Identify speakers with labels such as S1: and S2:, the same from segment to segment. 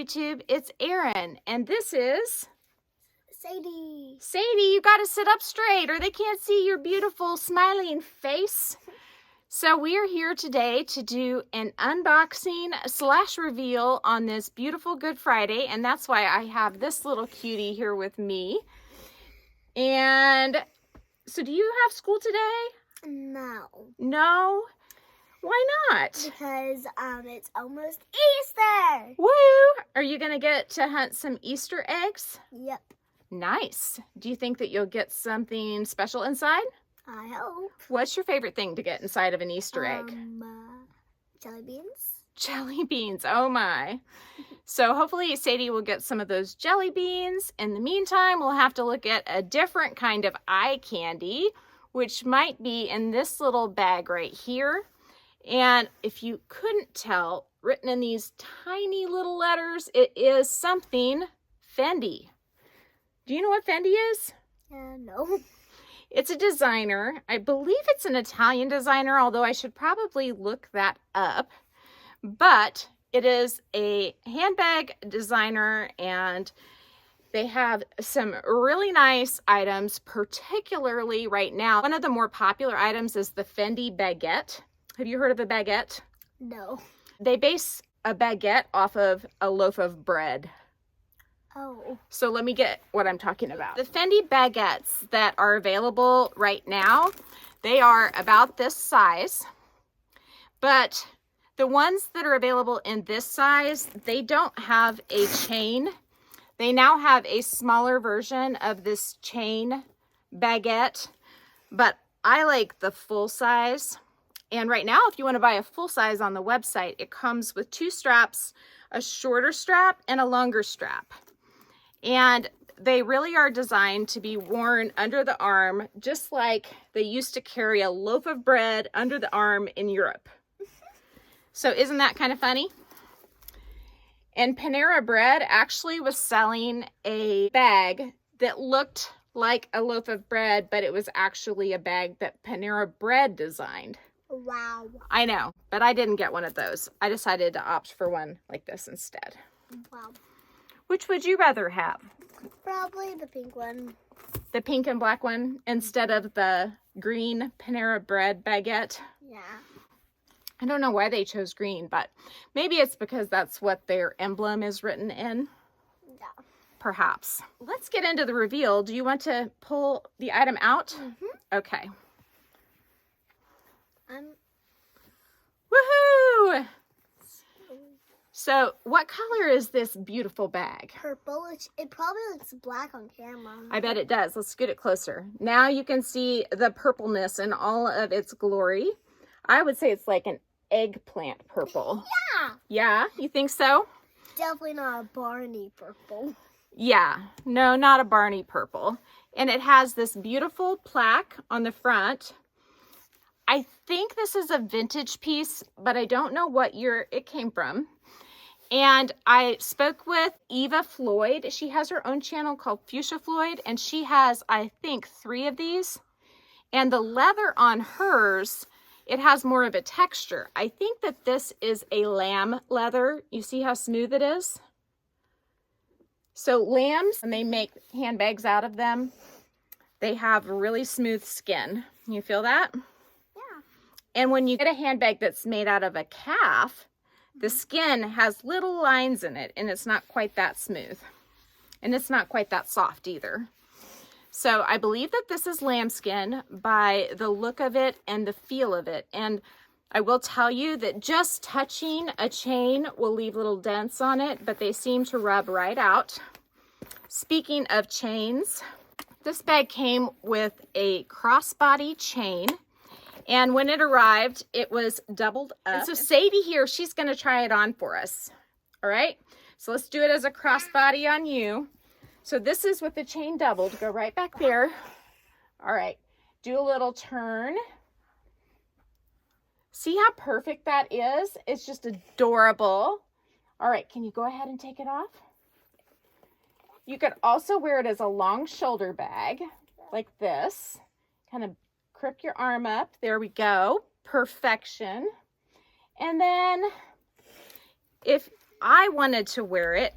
S1: YouTube. It's Erin, and this is
S2: Sadie.
S1: Sadie, you got to sit up straight or they can't see your beautiful smiling face. So we are here today to do an unboxing / reveal on this beautiful Good Friday, and that's why I have this little cutie here with me. And so do you have school today?
S2: No.
S1: No? Why not?
S2: Because it's almost Easter.
S1: Woo! Are you going to get to hunt some Easter eggs?
S2: Yep.
S1: Nice. Do you think that you'll get something special inside?
S2: I hope.
S1: What's your favorite thing to get inside of an Easter egg?
S2: Jelly beans.
S1: Jelly beans. Oh my. So hopefully Sadie will get some of those jelly beans. In the meantime, we'll have to look at a different kind of eye candy, which might be in this little bag right here. And if you couldn't tell, written in these tiny little letters, it is something Fendi. Do you know what Fendi is?
S2: No.
S1: It's a designer. I believe it's an Italian designer, although I should probably look that up. But it is a handbag designer, and they have some really nice items, particularly right now. One of the more popular items is the Fendi Baguette. Have you heard of a baguette?
S2: No.
S1: They base a baguette off of a loaf of bread.
S2: Oh.
S1: So let me get what I'm talking about. The Fendi baguettes that are available right now, they are about this size. But the ones that are available in this size, they don't have a chain. They now have a smaller version of this chain baguette, but I like the full size. And right now, if you want to buy a full size on the website, it comes with 2 straps, a shorter strap and a longer strap. And they really are designed to be worn under the arm, just like they used to carry a loaf of bread under the arm in Europe. So isn't that kind of funny? And Panera Bread actually was selling a bag that looked like a loaf of bread, but it was actually a bag that Panera Bread designed.
S2: Wow.
S1: I know, but I didn't get one of those. I decided to opt for one like this instead.
S2: Wow.
S1: Which would you rather have?
S2: Probably the pink one.
S1: The pink and black one instead of the green Panera Bread baguette?
S2: Yeah.
S1: I don't know why they chose green, but maybe it's because that's what their emblem is written in.
S2: Yeah.
S1: Perhaps. Let's get into the reveal. Do you want to pull the item out?
S2: Mm-hmm.
S1: Okay. Woohoo! So what color is this beautiful bag?
S2: Purple. It probably looks black on camera.
S1: I bet it does. Let's get it closer. Now you can see the purpleness in all of its glory. I would say it's like an eggplant purple.
S2: Yeah.
S1: Yeah, you think so?
S2: Definitely not a Barney purple.
S1: Yeah, no, not a Barney purple. And it has this beautiful plaque on the front. I think this is a vintage piece, but I don't know what year it came from. And I spoke with Eva Floyd. She has her own channel called Fuchsia Floyd, and she has, I think, 3 of these. And the leather on hers, it has more of a texture. I think that this is a lamb leather. You see how smooth it is? So lambs, when they make handbags out of them, they have really smooth skin. You feel that?
S2: Yeah.
S1: And when you get a handbag that's made out of a calf, the skin has little lines in it, and it's not quite that smooth. And it's not quite that soft either. So I believe that this is lambskin by the look of it and the feel of it. And I will tell you that just touching a chain will leave little dents on it, but they seem to rub right out. Speaking of chains, this bag came with a crossbody chain. And when it arrived, it was doubled up. And so Sadie here, she's going to try it on for us. All right? So let's do it as a crossbody on you. So this is with the chain doubled. Go right back there. All right. Do a little turn. See how perfect that is? It's just adorable. All right. Can you go ahead and take it off? You could also wear it as a long shoulder bag like this. Kind of crook your arm up. There we go. Perfection. And then if I wanted to wear it,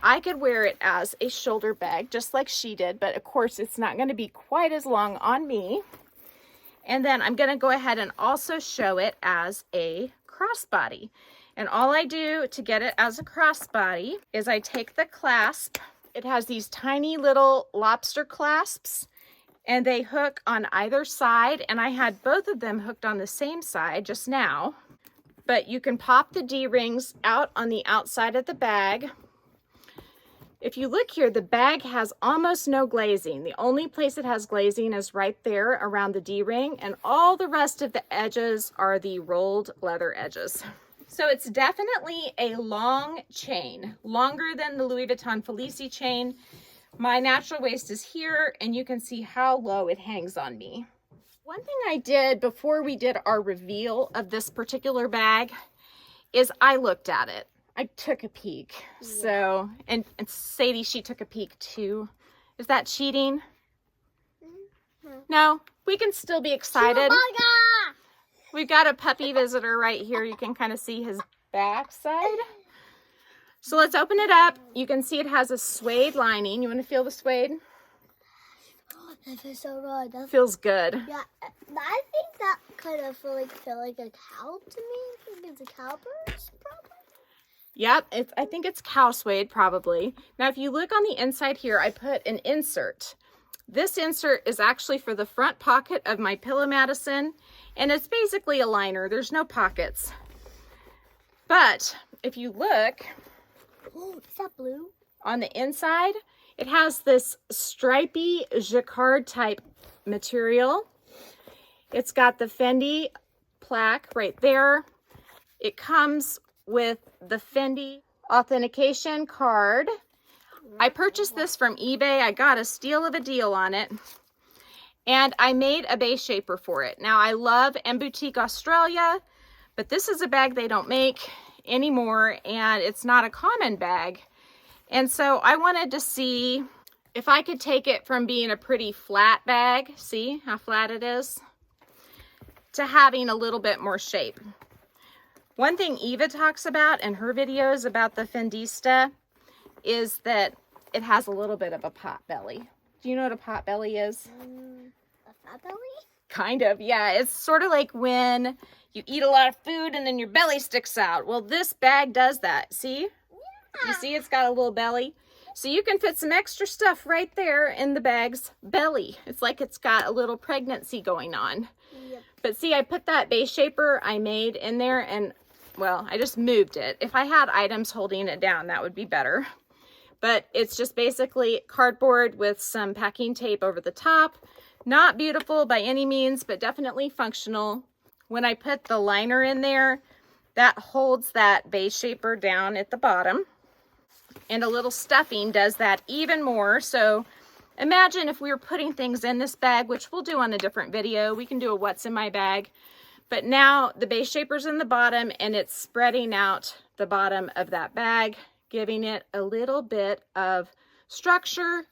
S1: I could wear it as a shoulder bag, just like she did, but of course it's not going to be quite as long on me. And then I'm going to go ahead and also show it as a crossbody. And all I do to get it as a crossbody is I take the clasp. It has these tiny little lobster clasps, and they hook on either side. And I had both of them hooked on the same side just now. But you can pop the D-rings out on the outside of the bag. If you look here, the bag has almost no glazing. The only place it has glazing is right there around the D-ring, and all the rest of the edges are the rolled leather edges. So it's definitely a long chain, longer than the Louis Vuitton Felici chain. My natural waist is here, and you can see how low it hangs on me. One thing I did before we did our reveal of this particular bag is I looked at it. I took a peek. Yeah. So, and Sadie, she took a peek too. Is that cheating? No, we can still be excited. We've got a puppy visitor right here. You can kind of see his backside. So let's open it up. You can see it has a suede lining. You want to feel the suede?
S2: Oh, that feels so good. That
S1: feels good.
S2: Yeah, I think that kind of feel like a cow to me. I think it's a cow purse, probably.
S1: Yep, I think it's cow suede, probably. Now, if you look on the inside here, I put an insert. This insert is actually for the front pocket of my Pillow Madison, and it's basically a liner. There's no pockets. But if you look,
S2: oh, is that blue?
S1: On the inside, it has this stripy jacquard type material. It's got the Fendi plaque right there. It comes with the Fendi authentication card. I purchased this from eBay. I got a steal of a deal on it. And I made a base shaper for it. Now, I love M Boutique Australia, but this is a bag they don't make anymore, and it's not a common bag. And so I wanted to see if I could take it from being a pretty flat bag, see how flat it is, to having a little bit more shape. One thing Eva talks about in her videos about the Fendista is that it has a little bit of a pot belly. Do you know what a pot belly is?
S2: A fat belly?
S1: Kind of, yeah. It's sort of like when you eat a lot of food and then your belly sticks out. Well, this bag does that. See? Yeah. You see it's got a little belly? So you can fit some extra stuff right there in the bag's belly. It's like it's got a little pregnancy going on. Yep. But see, I put that base shaper I made in there, and well, I just moved it. If I had items holding it down, that would be better. But it's just basically cardboard with some packing tape over the top. Not beautiful by any means, but definitely functional. When I put the liner in there, that holds that base shaper down at the bottom. And a little stuffing does that even more. So imagine if we were putting things in this bag, which we'll do on a different video. We can do a what's in my bag. But now the base shaper's in the bottom, and it's spreading out the bottom of that bag, giving it a little bit of structure.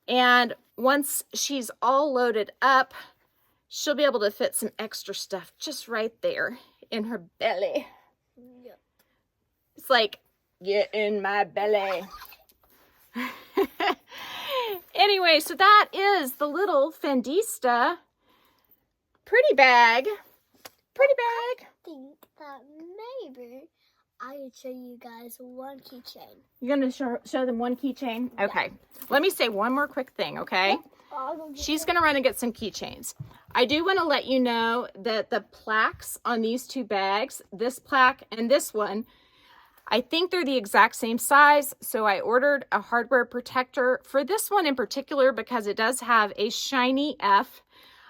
S1: And once she's all loaded up, she'll be able to fit some extra stuff just right there in her belly. Yep. It's like, get in my belly. Anyway, so that is the little Fendista pretty bag. Pretty bag.
S2: I think that maybe I could show you guys one keychain.
S1: You're going to show them one keychain? Okay. Yeah. Let me say one more quick thing, okay? She's going to run and get some keychains. I do want to let you know that the plaques on these two bags, this plaque and this one, I think they're the exact same size. So I ordered a hardware protector for this one in particular because it does have a shiny F.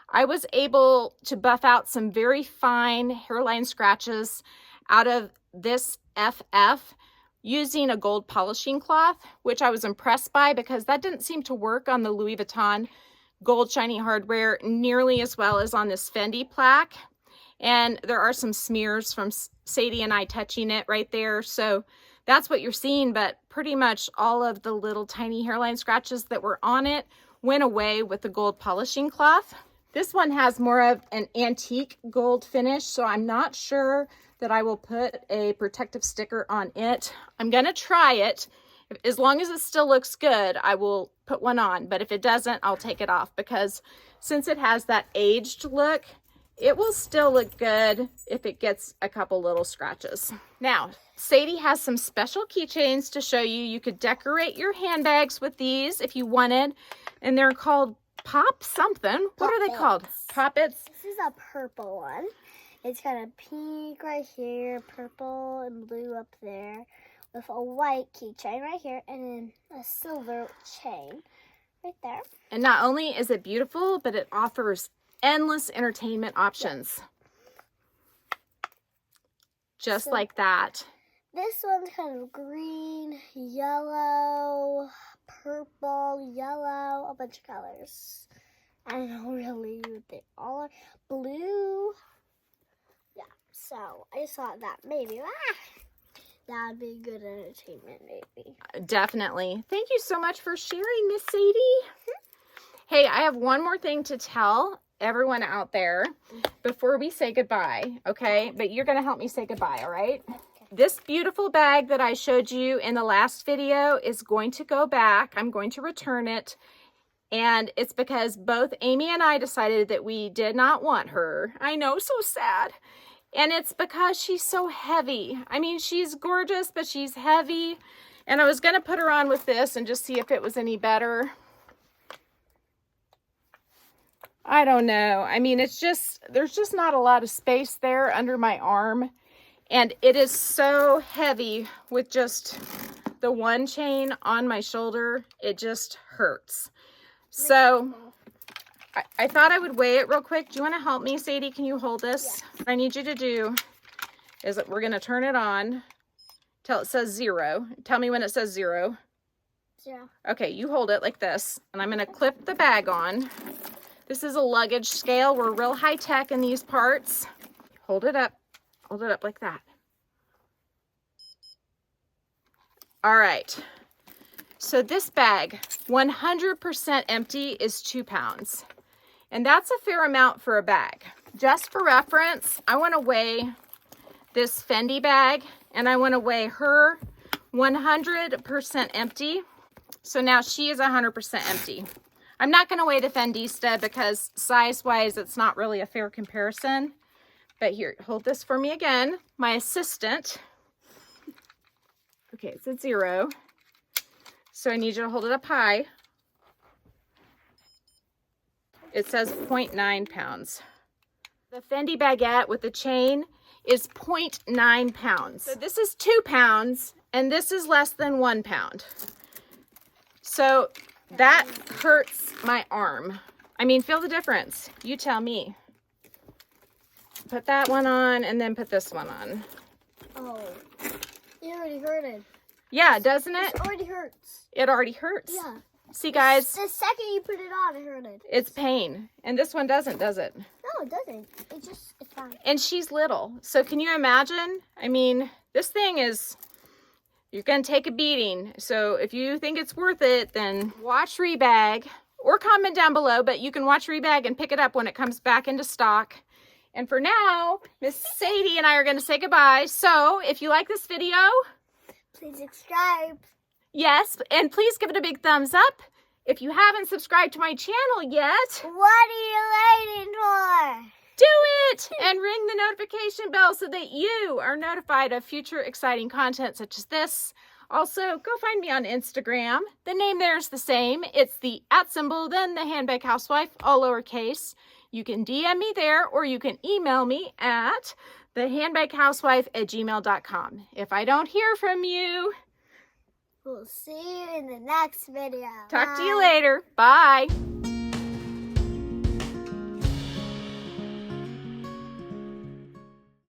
S1: I was able to buff out some very fine hairline scratches out of this FF using a gold polishing cloth, which I was impressed by because that didn't seem to work on the Louis Vuitton gold shiny hardware nearly as well as on this Fendi plaque. And there are some smears from Sadie and I touching it right there. So that's what you're seeing, but pretty much all of the little tiny hairline scratches that were on it went away with the gold polishing cloth. This one has more of an antique gold finish, so I'm not sure that I will put a protective sticker on it. I'm gonna try it. As long as it still looks good, I will put one on, but if it doesn't, I'll take it off, because since it has that aged look, it will still look good if it gets a couple little scratches. Now, Sadie has some special keychains to show you. You could decorate your handbags with these if you wanted, and they're called Pop something. What are they called? Poppets?
S2: This is a purple one. It's got a pink right here, purple and blue up there, with a white keychain right here, and then a silver chain right there.
S1: And not only is it beautiful, but it offers endless entertainment options. Just like that.
S2: This one's kind of green, yellow, purple, yellow, a bunch of colors. I don't know really what they all are. Blue. Yeah, so I just thought that maybe that would be good entertainment, maybe.
S1: Definitely. Thank you so much for sharing, Miss Sadie. Hey, I have one more thing to tell everyone out there before we say goodbye, okay? But you're going to help me say goodbye, all right? Okay. This beautiful bag that I showed you in the last video is going to go back. I'm going to return it. And it's because both Amy and I decided that we did not want her. I know, so sad. And it's because she's so heavy. I mean, she's gorgeous, but she's heavy. And I was going to put her on with this and just see if it was any better. I don't know. I mean, it's just, there's just not a lot of space there under my arm. And it is so heavy with just the one chain on my shoulder. It just hurts. So I thought I would weigh it real quick. Do you want to help me, Sadie? Can you hold this? Yeah. What I need you to do is that we're going to turn it on till it says 0. Tell me when it says 0.
S2: 0.
S1: Okay, you hold it like this. And I'm going to clip the bag on. This is a luggage scale. We're real high tech in these parts. Hold it up. Hold it up like that. All right. So this bag, 100% empty, is 2 pounds. And that's a fair amount for a bag. Just for reference, I want to weigh this Fendi bag, and I want to weigh her 100% empty. So now she is 100% empty. I'm not going to weigh the Fendista because size-wise, it's not really a fair comparison. But here, hold this for me again. My assistant. Okay, it's at 0. So I need you to hold it up high. It says 0.9 pounds. The Fendi Baguette with the chain is 0.9 pounds. So this is 2 pounds, and this is less than 1 pound. So that hurts my arm. I mean, feel the difference. You tell me. Put that one on and then put this one on.
S2: Oh, it already hurted.
S1: Yeah, doesn't it?
S2: It already hurts.
S1: It already hurts?
S2: Yeah.
S1: See, guys?
S2: The second you put it on, it hurted.
S1: It's pain. And this one doesn't, does it?
S2: No, it doesn't. It's fine.
S1: And she's little. So can you imagine? I mean, this thing is, you're going to take a beating. So if you think it's worth it, then watch Rebag or comment down below. But you can watch Rebag and pick it up when it comes back into stock. And for now, Miss Sadie and I are going to say goodbye. So if you like this video,
S2: please subscribe.
S1: Yes, and please give it a big thumbs up. If you haven't subscribed to my channel yet,
S2: what are you waiting for?
S1: Do it and ring the notification bell so that you are notified of future exciting content such as this. Also, go find me on Instagram. The name there is the same. It's the @ then the Handbag Housewife, all lowercase. You can DM me there, or you can email me at thehandbaghousewife@gmail.com. If I don't hear from you,
S2: we'll see you in the next video.
S1: Talk to you later. Bye.